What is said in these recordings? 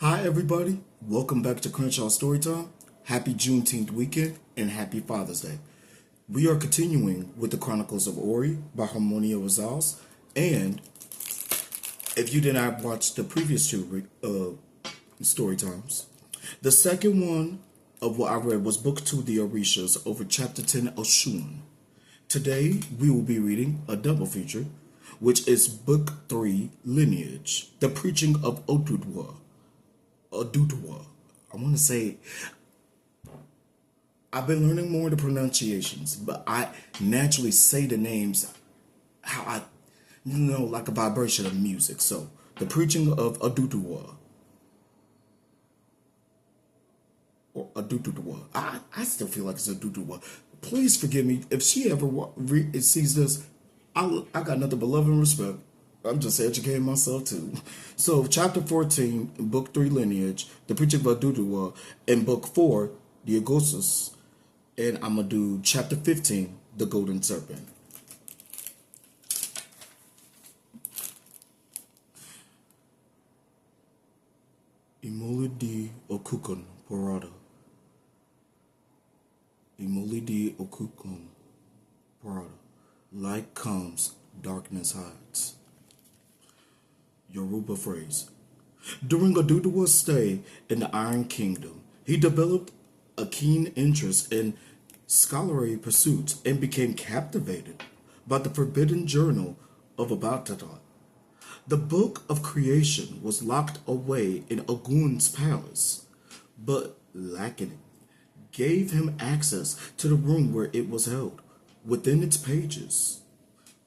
Hi everybody, welcome back to Crenshaw Storytime. Happy Juneteenth weekend and happy Father's Day. We are continuing with the Chronicles of Ori by Harmonia Rosales, and if you did not watch the previous two story times, the second one of what I read was Book 2, The Orishas, over Chapter 10, Oshun. Today we will be reading a double feature, which is Book 3, Lineage, The Preaching of Odudwa. I want to say, I've been learning more of the pronunciations, but I naturally say the names how I, like a vibration of music. So, the preaching of Odudwa, or Odudwa. I still feel like it's Odudwa. Please forgive me if she ever sees this. I got nothing but love and respect. I'm just educating myself too. So, chapter 14, book 3, Lineage, the preaching of Odudwa, and book 4, the Agosus, and I'm going to do chapter 15, the Golden Serpent. Imolidi okukon porada. Imolidi okukon porada. Light comes, darkness hides. Yoruba phrase. During Odudwa's stay in the Iron Kingdom, he developed a keen interest in scholarly pursuits and became captivated by the forbidden journal of Abattoir. The Book of Creation was locked away in Ogun's palace, but Lackanen gave him access to the room where it was held. Within its pages,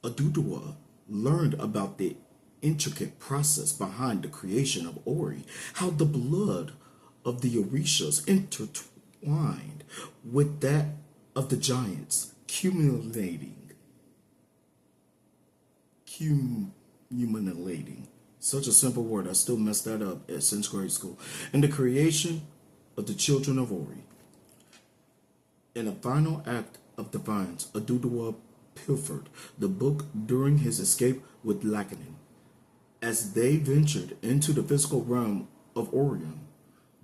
Odudwa learned about the intricate process behind the creation of Ori, how the blood of the Orishas intertwined with that of the giants, accumulating. Such a simple word, I still messed that up since grade school. And the creation of the children of Ori. In a final act of defiance, Odudwa pilfered the book during his escape with Lackanen. As they ventured into the physical realm of Orion,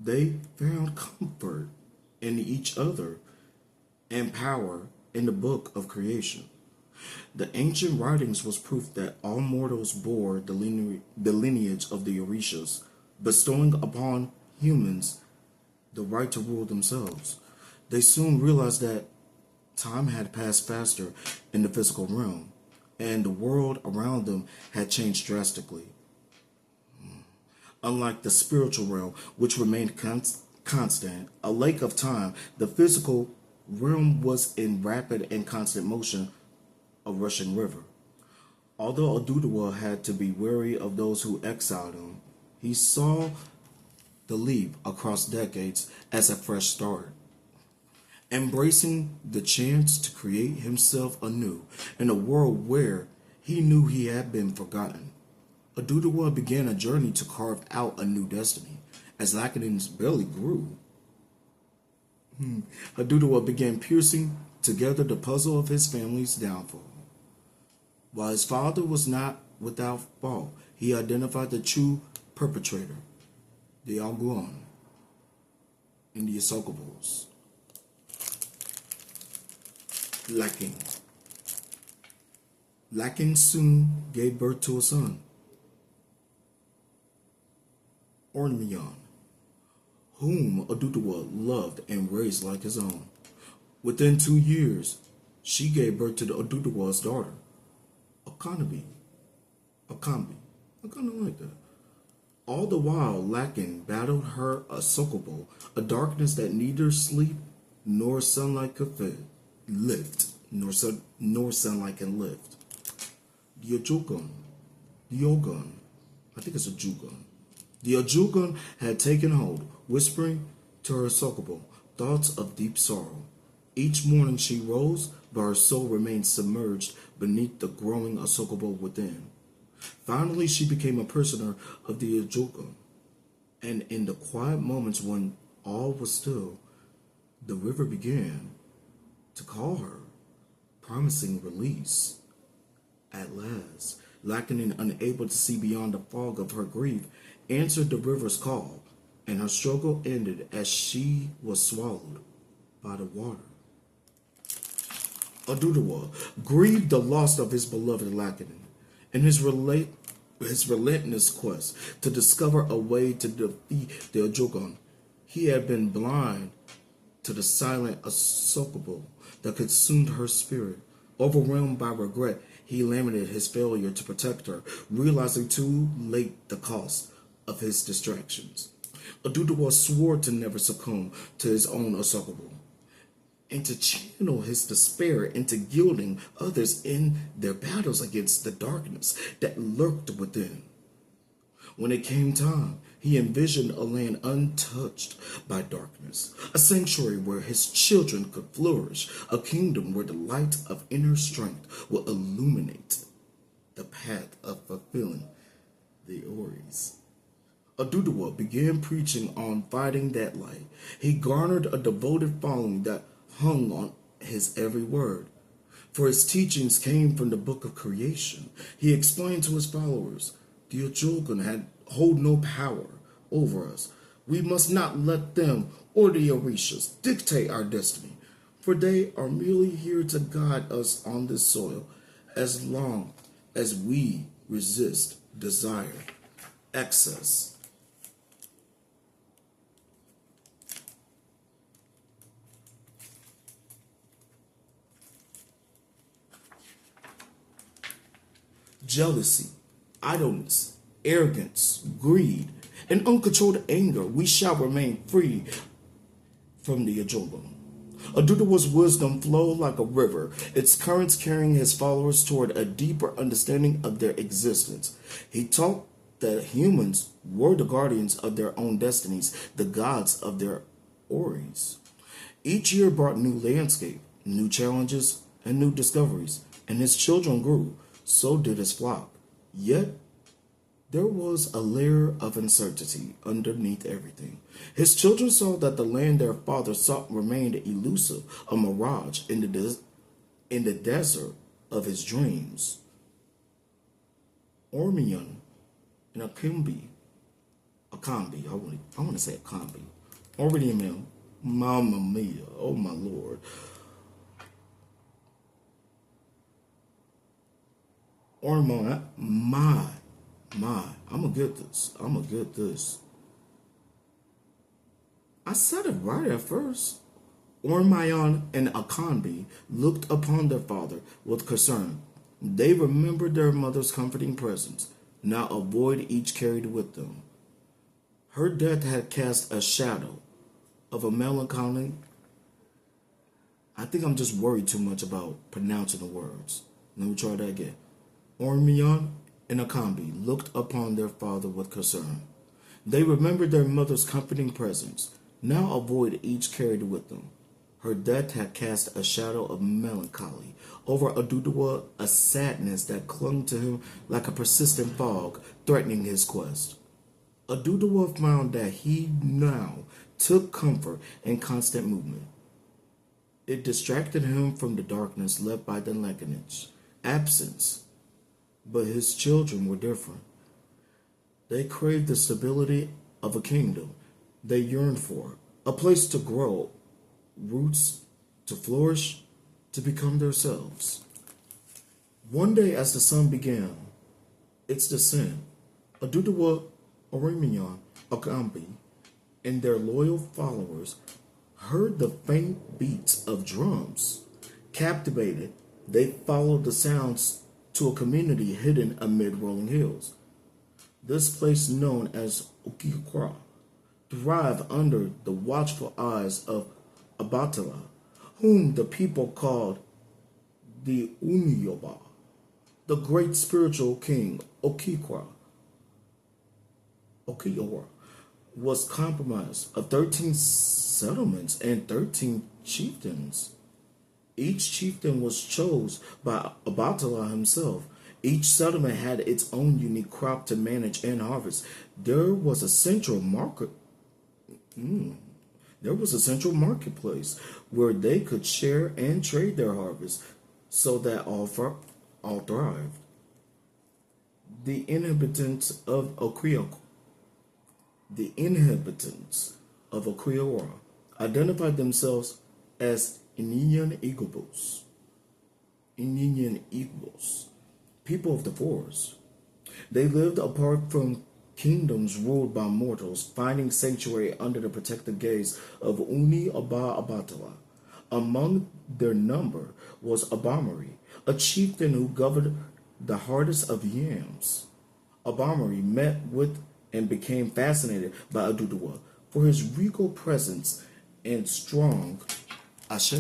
they found comfort in each other and power in the Book of Creation. The ancient writings was proof that all mortals bore the lineage of the Orishas, bestowing upon humans the right to rule themselves. They soon realized that time had passed faster in the physical realm, and the world around them had changed drastically. Unlike the spiritual realm, which remained constant, a lake of time, the physical realm was in rapid and constant motion, a rushing river. Although Odudwa had to be wary of those who exiled him, he saw the leap across decades as a fresh start, embracing the chance to create himself anew in a world where he knew he had been forgotten. Odudwa began a journey to carve out a new destiny. As Lackanen's belly grew, Odudwa began piecing together the puzzle of his family's downfall. While his father was not without fault, he identified the true perpetrator, the Algon, and the Isokobos. Lakin soon gave birth to a son, Ormion, whom Odudwa loved and raised like his own. Within 2 years, she gave birth to Odudwa's daughter, Akambi. I kind of like that. All the while, Lakin battled her Asokobo, a darkness that neither sleep nor sunlight could lift, nor sunlight can lift. The Ogun, I think it's a Jugun. The Ajugun had taken hold, whispering to her Sokobo thoughts of deep sorrow. Each morning she rose, but her soul remained submerged beneath the growing Asokobo within. Finally, she became a prisoner of the Ajugun, and in the quiet moments when all was still, the river began to call her, promising release. At last, Lackanen, unable to see beyond the fog of her grief, answered the river's call. and her struggle ended as she was swallowed by the water. Oduduwa grieved the loss of his beloved Lakanen in his relentless quest to discover a way to defeat the Ojogon. He had been blind to the silent Asokabo that consumed her spirit. Overwhelmed by regret, he lamented his failure to protect her, realizing too late the cost of his distractions. Oduduwa swore to never succumb to his own Asokabo, and to channel his despair into gilding others in their battles against the darkness that lurked within. When it came time, he envisioned a land untouched by darkness, a sanctuary where his children could flourish, a kingdom where the light of inner strength will illuminate the path of fulfilling the Oris. Oduduwa began preaching on fighting that light. He garnered a devoted following that hung on his every word. For his teachings came from the book of creation. He explained to his followers, the Ojogun hold no power over us. We must not let them or the Orishas dictate our destiny, for they are merely here to guide us on this soil as long as we resist desire, excess. Jealousy, idleness, arrogance, greed, and uncontrolled anger, we shall remain free from the Ojogun. Oduduwa's wisdom flowed like a river, its currents carrying his followers toward a deeper understanding of their existence. He taught that humans were the guardians of their own destinies, the gods of their Oris. Each year brought new landscape, new challenges, and new discoveries, and his children grew. So did his flock. Yet, there was a layer of uncertainty underneath everything. His children saw that the land their father sought remained elusive, a mirage in the desert of his dreams. Ormion and Akambi, I want to say Akambi. Ormion, Mamma Mia, oh my Lord. Ormon, I'm gonna get this. I said it right at first. Ormayon and Akanbi looked upon their father with concern. They remembered their mother's comforting presence. Now a void each carried with them. Her death had cast a shadow of a melancholy. I think I'm just worried too much about pronouncing the words. Let me try that again. Ormion and Akambi looked upon their father with concern. They remembered their mother's comforting presence. Now a void each carried with them. Her death had cast a shadow of melancholy over Oduduwa, a sadness that clung to him like a persistent fog, threatening his quest. Oduduwa found that he now took comfort in constant movement. It distracted him from the darkness left by the Lekanich, absence. But his children were different. They craved the stability of a kingdom they yearned for, a place to grow, roots to flourish, to become themselves. One day as the sun began its descent, Oduduwa, Orimion, Akambi, and their loyal followers heard the faint beats of drums. Captivated, they followed the sounds to a community hidden amid rolling hills. This place, known as Okikwa, thrived under the watchful eyes of Abatala, whom the people called the Unioba. The great spiritual king Okiora was composed of 13 settlements and 13 chieftains. Each chieftain was chosen by Abatala himself. Each settlement had its own unique crop to manage and harvest. There was a central marketplace where they could share and trade their harvest, so that all thrived. The inhabitants of Okriok The inhabitants of Okiora identified themselves as Indian Igubos, people of the forest. They lived apart from kingdoms ruled by mortals, finding sanctuary under the protective gaze of Uni Aba Abatala. Among their number was Abamari, a chieftain who governed the hardest of yams. Abamari met with and became fascinated by Adudawa for his regal presence and strong ashe,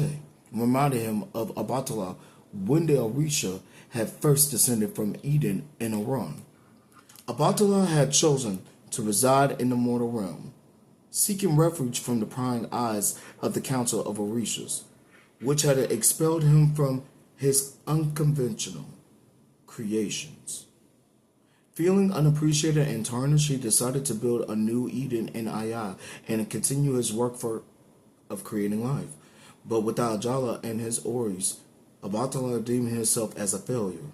reminded him of Abatala when the Orisha had first descended from Eden in Iran. Abatala had chosen to reside in the mortal realm, seeking refuge from the prying eyes of the Council of Orishas, which had expelled him from his unconventional creations. Feeling unappreciated and tarnished, he decided to build a new Eden in Aya and continue his work of creating life. But without Jala and his Oris, Abatala deemed himself as a failure.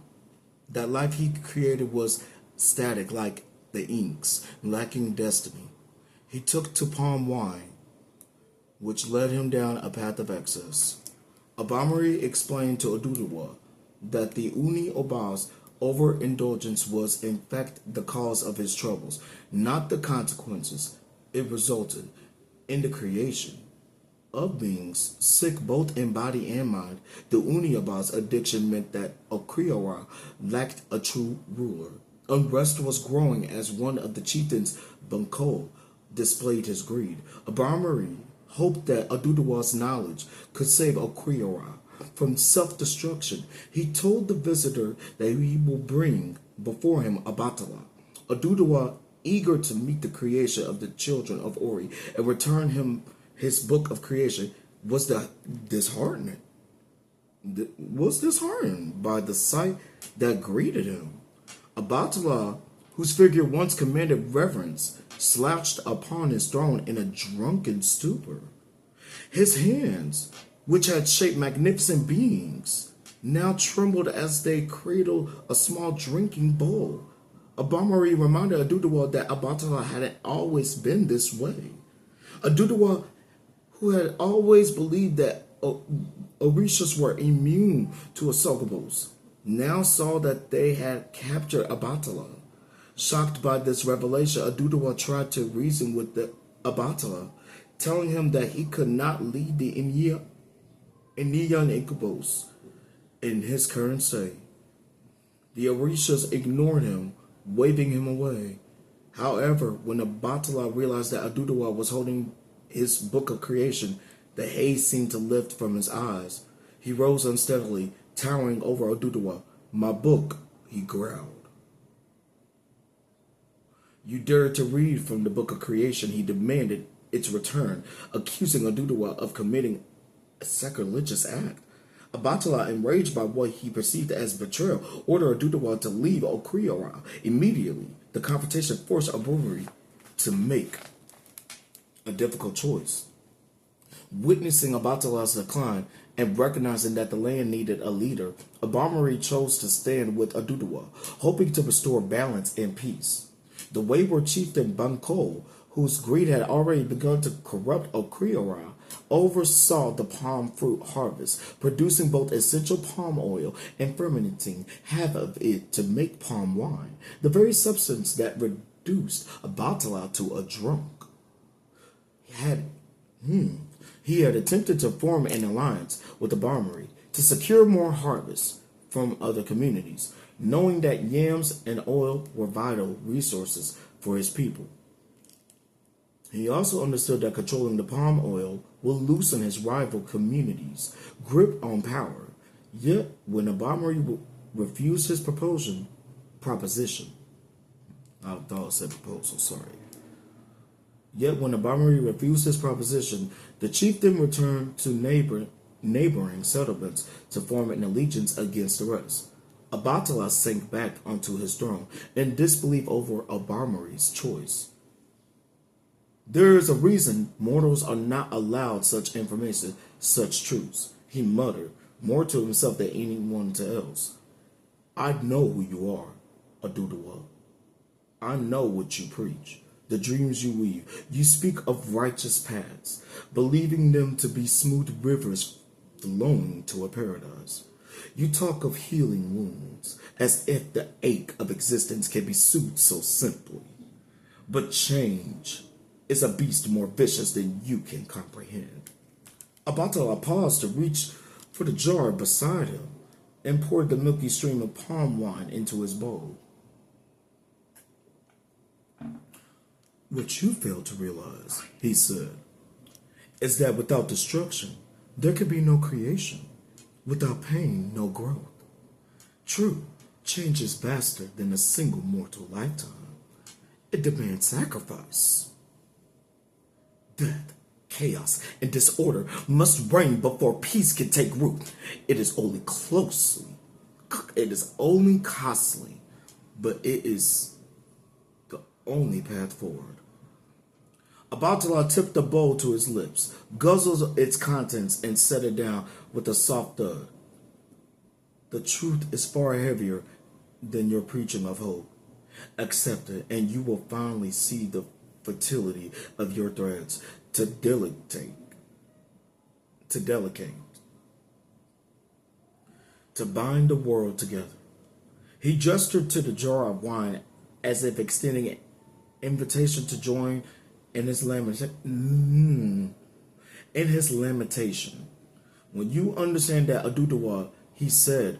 That life he created was static like the inks, lacking destiny. He took to palm wine, which led him down a path of excess. Abamari explained to Adudawa that the Uni Oba's overindulgence was in fact the cause of his troubles, not the consequences. It resulted in the creation of beings sick both in body and mind. The Uni Oba's addiction meant that Okriora lacked a true ruler. Unrest was growing as one of the chieftains, Banko, displayed his greed. Abamari hoped that Adudawa's knowledge could save Okriora from self-destruction. He told the visitor that he will bring before him Abatala. Adudawa, eager to meet the creation of the children of Ori and return him his book of creation, was disheartened by the sight that greeted him. Abatala, whose figure once commanded reverence, slouched upon his throne in a drunken stupor. His hands, which had shaped magnificent beings, now trembled as they cradled a small drinking bowl. Abamari reminded Adudawa that Abatala hadn't always been this way. Adudawa, who had always believed that Orishas were immune to Asogabos, now saw that they had captured Abatala. Shocked by this revelation, Adudawa tried to reason with the Abatala, telling him that he could not lead the Indian Incubos in his current state. The Orishas ignored him, waving him away. However, when Abatala realized that Adudawa was holding his book of creation, the haze seemed to lift from his eyes. He rose unsteadily, towering over Adudawa. "My book," he growled. "You dare to read from the book of creation," he demanded its return, accusing Adudawa of committing a sacrilegious act. Abatala, enraged by what he perceived as betrayal, ordered Adudawa to leave Okriora immediately. The confrontation forced Aburi to make a difficult choice. Witnessing Abatala's decline and recognizing that the land needed a leader, Abamari chose to stand with Adudawa, hoping to restore balance and peace. The wayward chieftain Banko, whose greed had already begun to corrupt Okriora, oversaw the palm fruit harvest, producing both essential palm oil and fermenting half of it to make palm wine, the very substance that reduced Abatala to a drunk. He had attempted to form an alliance with the Abamari to secure more harvests from other communities, knowing that yams and oil were vital resources for his people. He also understood that controlling the palm oil will loosen his rival communities' grip on power. Yet, when Abamari refused his proposition, I thought I said proposal, sorry. Yet, when Abamari refused his proposition, the chieftain returned to neighboring settlements to form an allegiance against the rest. Abatala sank back onto his throne in disbelief over Abamari's choice. "There is a reason mortals are not allowed such information, such truths," he muttered, more to himself than anyone else. "I know who you are, Adudawa. I know what you preach. the dreams you weave. You speak of righteous paths, believing them to be smooth rivers flowing to a paradise. You talk of healing wounds, as if the ache of existence can be soothed so simply. But change is a beast more vicious than you can comprehend. Abatala paused to reach for the jar beside him and poured the milky stream of palm wine into his bowl. What you fail to realize, he said, is that without destruction, there can be no creation. Without pain, no growth. True, change is vaster than a single mortal lifetime. It demands sacrifice. Death, chaos, and disorder must reign before peace can take root. It is only costly, but it is the only path forward. Abatala tipped the bowl to his lips, guzzled its contents, and set it down with a soft thud. The truth is far heavier than your preaching of hope. Accept it, and you will finally see the fertility of your threads to delicate, to bind the world together. He gestured to the jar of wine as if extending an invitation to join in his lamentation. When you understand that Adudawa, he said,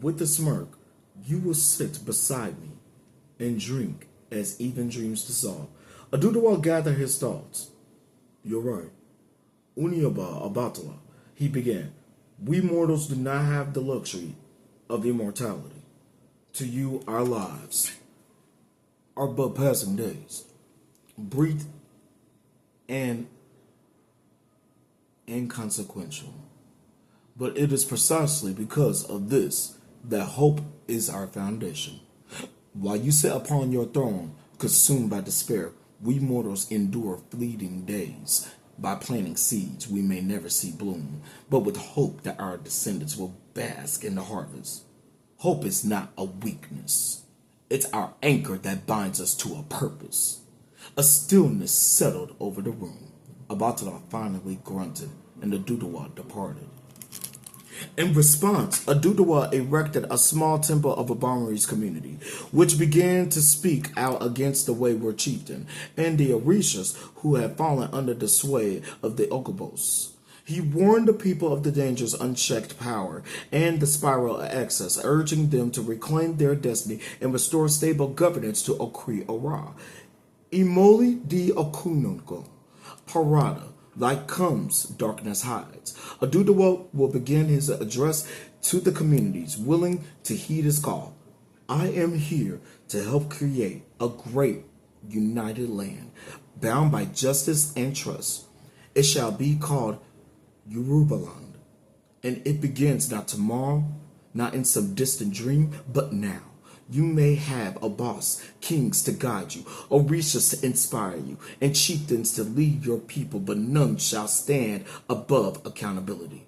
with a smirk, you will sit beside me and drink as even dreams dissolve. Adudawa gathered his thoughts. You're right. Uniaba Abatala, he began. We mortals do not have the luxury of immortality. To you, our lives are but passing days, brief and inconsequential. But it is precisely because of this that hope is our foundation. While you sit upon your throne, consumed by despair, we mortals endure fleeting days. By planting seeds we may never see bloom, but with hope that our descendants will bask in the harvest. Hope is not a weakness. It's our anchor that binds us to a purpose. A stillness settled over the room. Abatala finally grunted, and the Dudawa departed. In response, Adudawa erected a small temple of Abamari's community, which began to speak out against the wayward chieftain and the Orishas who had fallen under the sway of the Okobos. He warned the people of the dangers of unchecked power and the spiral of excess, urging them to reclaim their destiny and restore stable governance to Okri Ora. Imoli di Okunongo, Parada. Like comes, darkness hides. Adudawa will begin his address to the communities, willing to heed his call. I am here to help create a great, united land, bound by justice and trust. It shall be called Yorubaland, and it begins not tomorrow, not in some distant dream, but now. You may have a boss, kings to guide you, orishas to inspire you, and chieftains to lead your people, but none shall stand above accountability.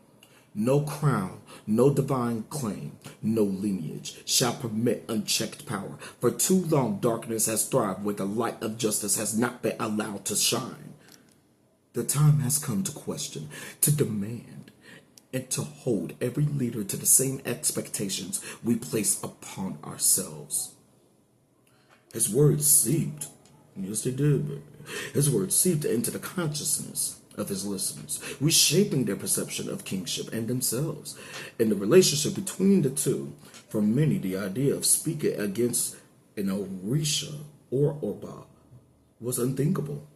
No crown, no divine claim, no lineage shall permit unchecked power. For too long darkness has thrived where the light of justice has not been allowed to shine. The time has come to question, to demand, and to hold every leader to the same expectations we place upon ourselves. His words seeped, yes they did, his words seeped into the consciousness of his listeners, reshaping their perception of kingship and themselves, and the relationship between the two. For many, the idea of speaking against an Orisha or Orba was unthinkable.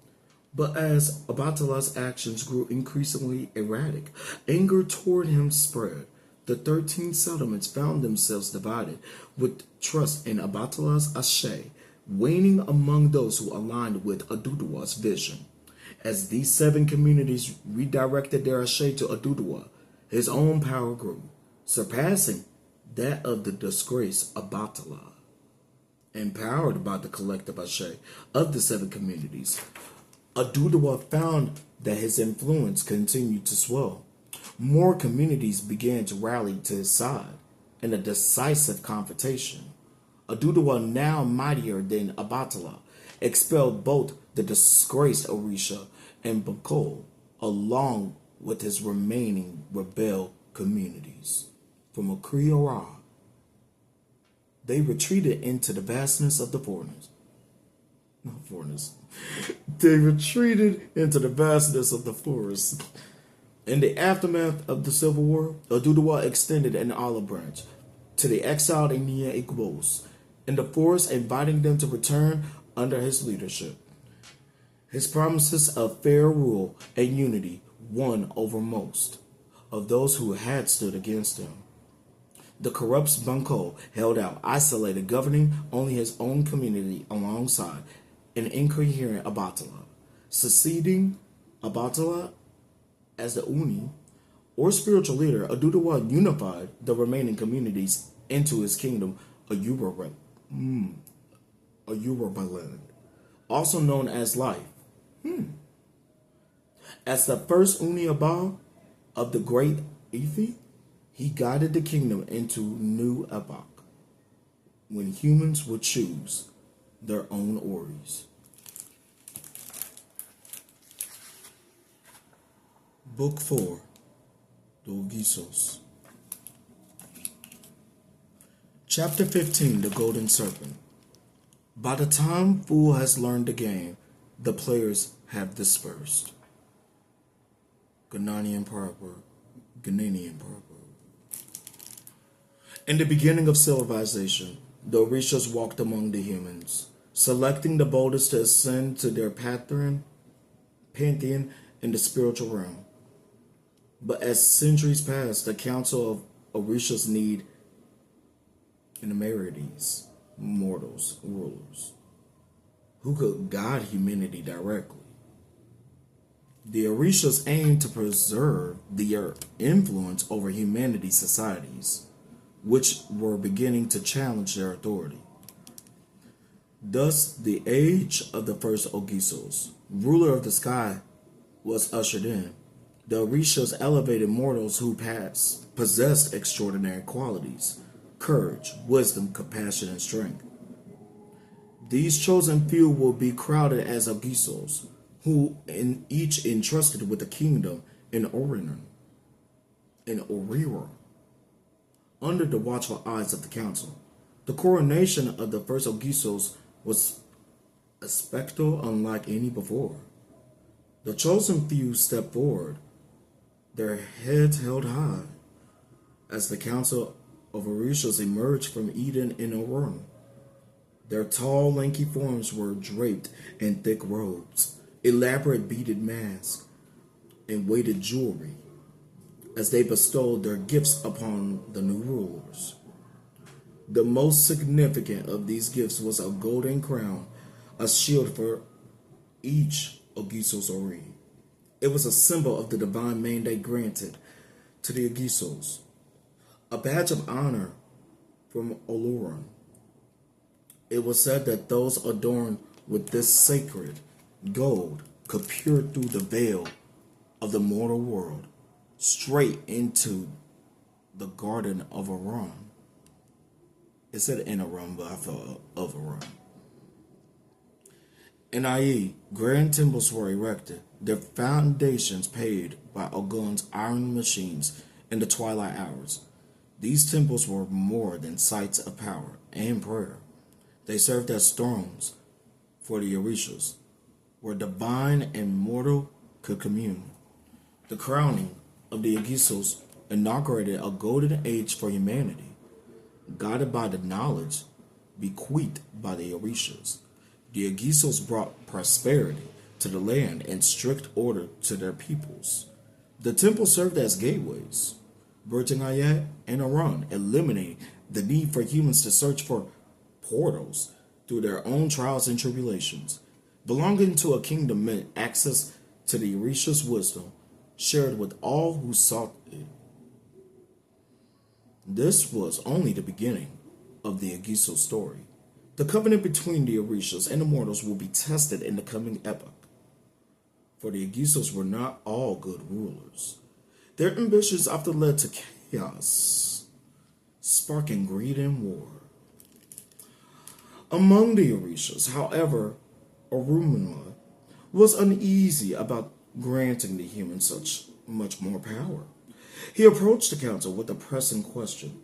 But as Abatala's actions grew increasingly erratic, anger toward him spread. The 13 settlements found themselves divided, with trust in Abatala's Ashe waning among those who aligned with Adudawa's vision. As these 7 communities redirected their Ashe to Adudawa, his own power grew, surpassing that of the disgraced Abatala. Empowered by the collective Ashe of the 7 communities, Adudawa found that his influence continued to swell. More communities began to rally to his side in a decisive confrontation. Adudawa, now mightier than Abatala, expelled both the disgraced Orisha and Bakol, along with his remaining rebel communities. From Akriora, they retreated into the vastness of the foreigners. Not foreigners. They retreated into the vastness of the forest. In the aftermath of the Civil War, Oduduwa extended an olive branch to the exiled Enya Igbos in the forest, inviting them to return under his leadership. His promises of fair rule and unity won over most of those who had stood against him. The corrupt Banco held out, isolated, governing only his own community alongside an incoherent Abatala. Succeeding Abatala as the Uni, or spiritual leader, Oduduwa unified the remaining communities into his kingdom, a Yorubaland, also known as Life. As the first Uni Aba of the Great Ife, he guided the kingdom into new epoch, when humans would choose their own Oris. Book 4, The Ogisos. Chapter 15, The Golden Serpent. By the time Fool has learned the game, the players have dispersed. Ghanaian proverb. In the beginning of civilization, the Orishas walked among the humans, selecting the boldest to ascend to their pantheon in the spiritual realm. But as centuries passed, the council of Orishas need Enumerides, mortals, rulers, who could guide humanity directly. The Orishas aimed to preserve their influence over humanity's societies, which were beginning to challenge their authority. Thus, the age of the first Ogisos, ruler of the sky, was ushered in. The Orishas elevated mortals who possessed extraordinary qualities: courage, wisdom, compassion, and strength. These chosen few will be crowded as Ogisos, who each entrusted with a kingdom in Orira, under the watchful eyes of the council. The coronation of the first Ogisos was a spectacle unlike any before. The chosen few stepped forward, their heads held high, as the council of Orishas emerged from Eden in Orira. Their tall, lanky forms were draped in thick robes, elaborate beaded masks, and weighted jewelry, as they bestowed their gifts upon the new rulers. The most significant of these gifts was a golden crown, a shield for each Ogisos Ori. It was a symbol of the divine mandate granted to the Ogisos, a badge of honor from Oloran. It was said that those adorned with this sacred gold could peer through the veil of the mortal world straight into the Garden of Aran. It said in Aran, but I thought of Aran. In Ai, grand temples were erected, their foundations paved by Ogun's iron machines in the twilight hours. These temples were more than sites of power and prayer. They served as thrones for the Orishas, where divine and mortal could commune. The crowning of the Ogisos inaugurated a golden age for humanity, guided by the knowledge bequeathed by the Orishas. The Ogisos brought prosperity to the land and strict order to their peoples. The temples served as gateways, bridging Ayat and Aran, eliminating the need for humans to search for portals through their own trials and tribulations. Belonging to a kingdom meant access to the Orishas' wisdom, shared with all who sought it. This was only the beginning of the Ogiso story. The covenant between the Orishas and the mortals will be tested in the coming epoch. For the Ogisos were not all good rulers. Their ambitions often led to chaos, sparking greed and war. Among the Orishas, however, Orunmila was uneasy about granting the humans such much more power. He approached the council with a pressing question.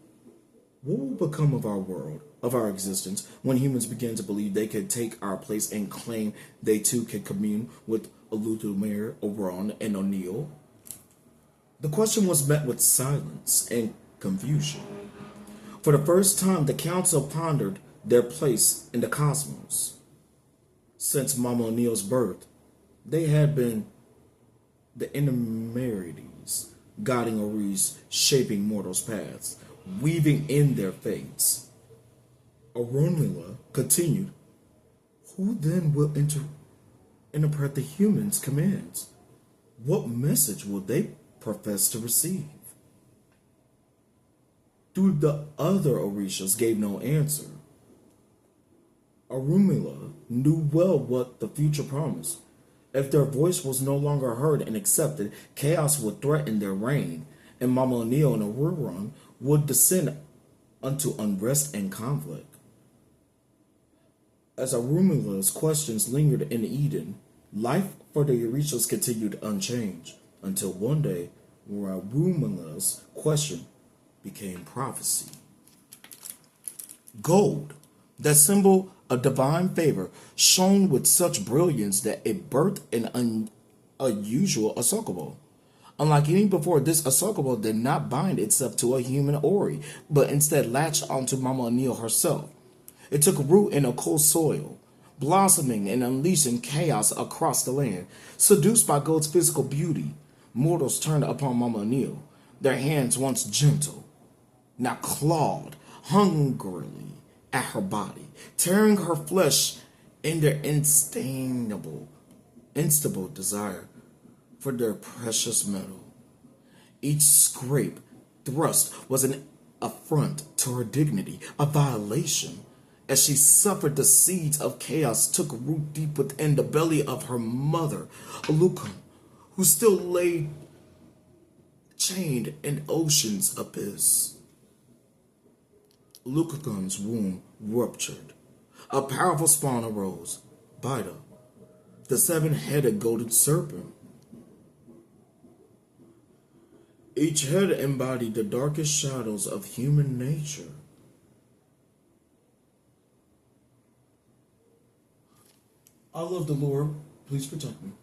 What will become of our world, of our existence, when humans begin to believe they can take our place and claim they too can commune with Olutumere, Oron, and O'Neill? The question was met with silence and confusion. For the first time, the council pondered their place in the cosmos. Since Mama O'Neill's birth, they had been the intermediaries, guiding Oris, shaping mortals' paths, weaving in their fates. Orunmila continued, who then will interpret the humans' commands? What message will they profess to receive? Through the other Orishas gave no answer. Orunmila knew well what the future promised. If their voice was no longer heard and accepted, chaos would threaten their reign, and Mama O'Neill and Oruron would descend unto unrest and conflict. As Orunmila's questions lingered in Eden, life for the Orishas continued unchanged, until one day, Orunmila's question became prophecy. Gold, that symbol of divine favor, shone with such brilliance that it birthed an unusual Asokabo. Unlike any before, this Asokabo did not bind itself to a human Ori, but instead latched onto Mama O'Neill herself. It took root in a cold soil, blossoming and unleashing chaos across the land. Seduced by Gold's physical beauty, mortals turned upon Mama O'Neill, their hands once gentle, now clawed hungrily at her body, tearing her flesh in their instable desire for their precious metal. Each scrape thrust was an affront to her dignity, a violation. As she suffered, the seeds of chaos took root deep within the belly of her mother, Alukum, who still lay chained in ocean's abyss. Lucagun's womb ruptured. A powerful spawn arose, Bida, the seven-headed golden serpent. Each head embodied the darkest shadows of human nature. I love the Lord. Please protect me.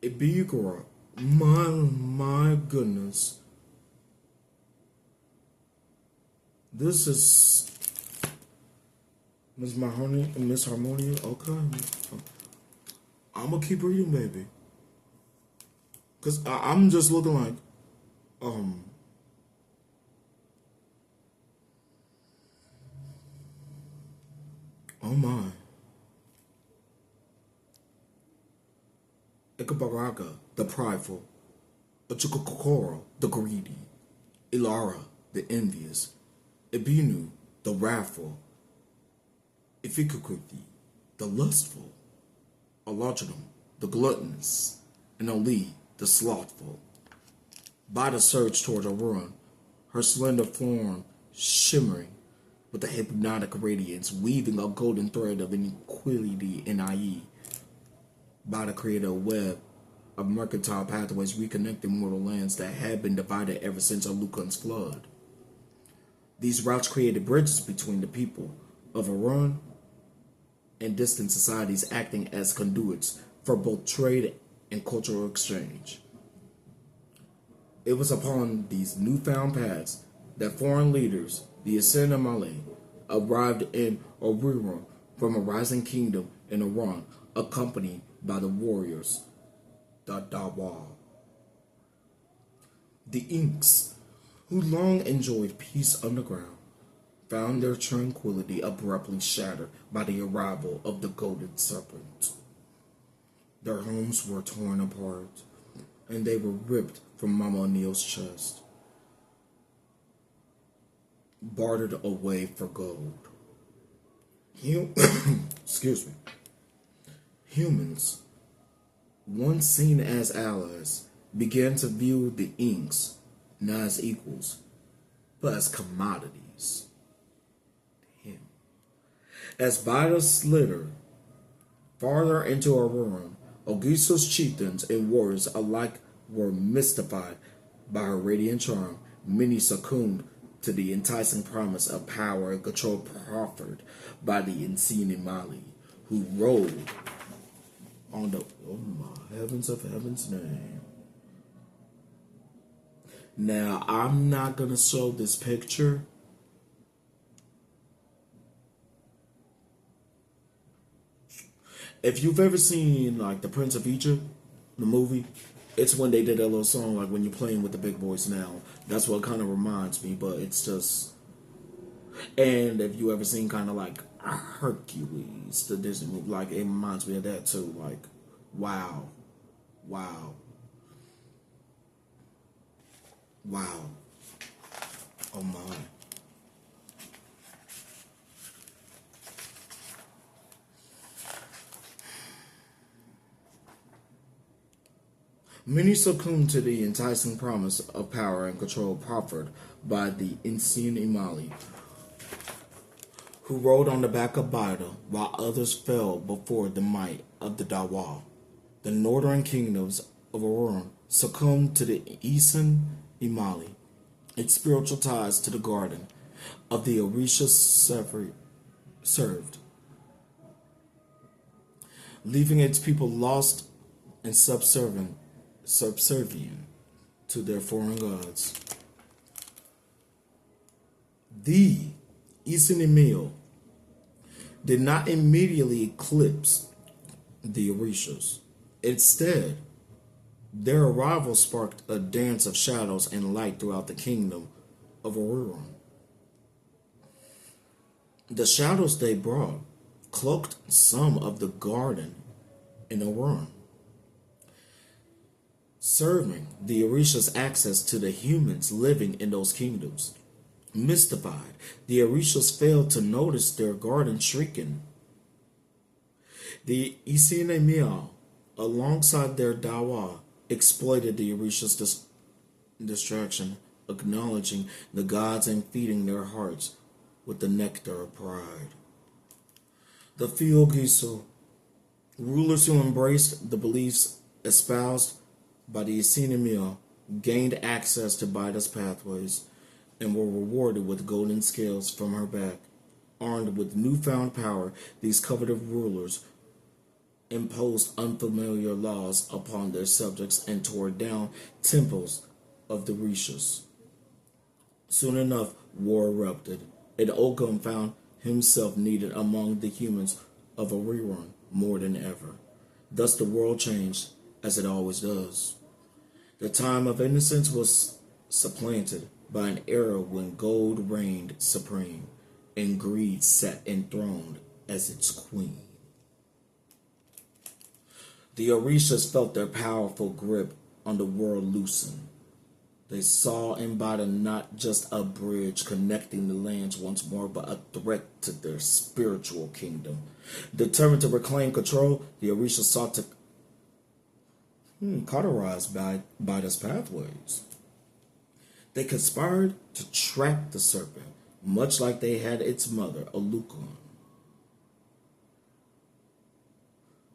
Ibigora. My goodness. This is Miss Harmonia. Okay. I'm gonna keep reading, baby. Cause I'm just looking like, oh my. Ikabaraga, the prideful. Achukokoro, the greedy. Ilara, the envious. Ibinu, the wrathful. Ifikukuti, the lustful. Alajadum, the gluttonous. And Ali, the slothful. Bida surged toward Aurora, her slender form shimmering with a hypnotic radiance, weaving a golden thread of inequality in IE. Bida created a web of mercantile pathways reconnecting mortal lands that had been divided ever since Alukan's flood. These routes created bridges between the people of Arun and distant societies, acting as conduits for both trade and cultural exchange. It was upon these newfound paths that foreign leaders, the Ascend of Malay, arrived in Oruro from a rising kingdom in Iran, accompanied by the warriors, the Dawa. The Inks, who long enjoyed peace underground, found their tranquility abruptly shattered by the arrival of the Golden Serpent. Their homes were torn apart, and they were ripped from Mama O'Neill's chest, bartered away for gold. Excuse me. Humans, once seen as allies, began to view the Inks not as equals, but as commodities. As Bida slittered farther into her ruin, Ogiso's chieftains and warriors alike were mystified by her radiant charm. Many succumbed to the enticing promise of power and control proffered by the insane Mali, who rode on the heavens of heaven's name. Now, I'm not gonna show this picture. If you've ever seen like The Prince of Egypt, the movie, it's when they did that little song, like when you're playing with the big boys now. That's what kind of reminds me, but it's just. And if you ever seen kind of like Hercules, the Disney movie, like it reminds me of that too. Like, wow. Oh my. Many succumbed to the enticing promise of power and control proffered by the insane Imali, who rode on the back of Bida, while others fell before the might of the Dawa. The northern kingdoms of Aurora succumbed to the Eastern Imali. Its spiritual ties to the garden of the Orishas served, leaving its people lost and subservient to their foreign gods. The Eastern Emil did not immediately eclipse the Orishas. Instead, their arrival sparked a dance of shadows and light throughout the kingdom of Aurora. The shadows they brought cloaked some of the garden in Aurora, serving the Orishas access to the humans living in those kingdoms. Mystified, the Orishas failed to notice their garden shrieking. The Isinemial, alongside their Dawa, exploited the Orishas' distraction, acknowledging the gods and feeding their hearts with the nectar of pride. The Fiogiso, rulers who embraced the beliefs espoused by the Isinemial, gained access to Bida's pathways and were rewarded with golden scales from her back. Armed with newfound power, these coveted rulers imposed unfamiliar laws upon their subjects and tore down temples of the Rishas. Soon enough, war erupted, and Ogum found himself needed among the humans of Orion more than ever. Thus the world changed, as it always does. The time of innocence was supplanted by an era when gold reigned supreme and greed sat enthroned as its queen. The Orishas felt their powerful grip on the world loosen. They saw in Bida not just a bridge connecting the lands once more, but a threat to their spiritual kingdom. Determined to reclaim control, the Orishas sought to cauterize Bida's pathways. They conspired to trap the serpent, much like they had its mother, Alucon.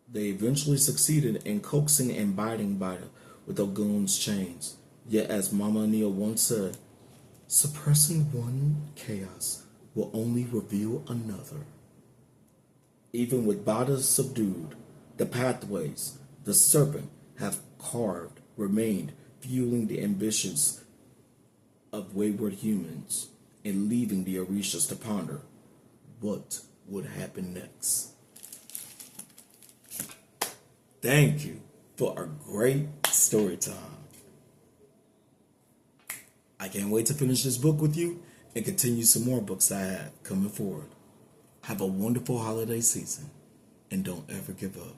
They eventually succeeded in coaxing and binding Bida with Ogun's chains. Yet, as Mama Anil once said, suppressing one chaos will only reveal another. Even with Bida subdued, the pathways the serpent have carved remained, fueling the ambitions of wayward humans and leaving the Orishas to ponder what would happen next. Thank you for a great story time. I can't wait to finish this book with you and continue some more books I have coming forward. Have a wonderful holiday season and don't ever give up.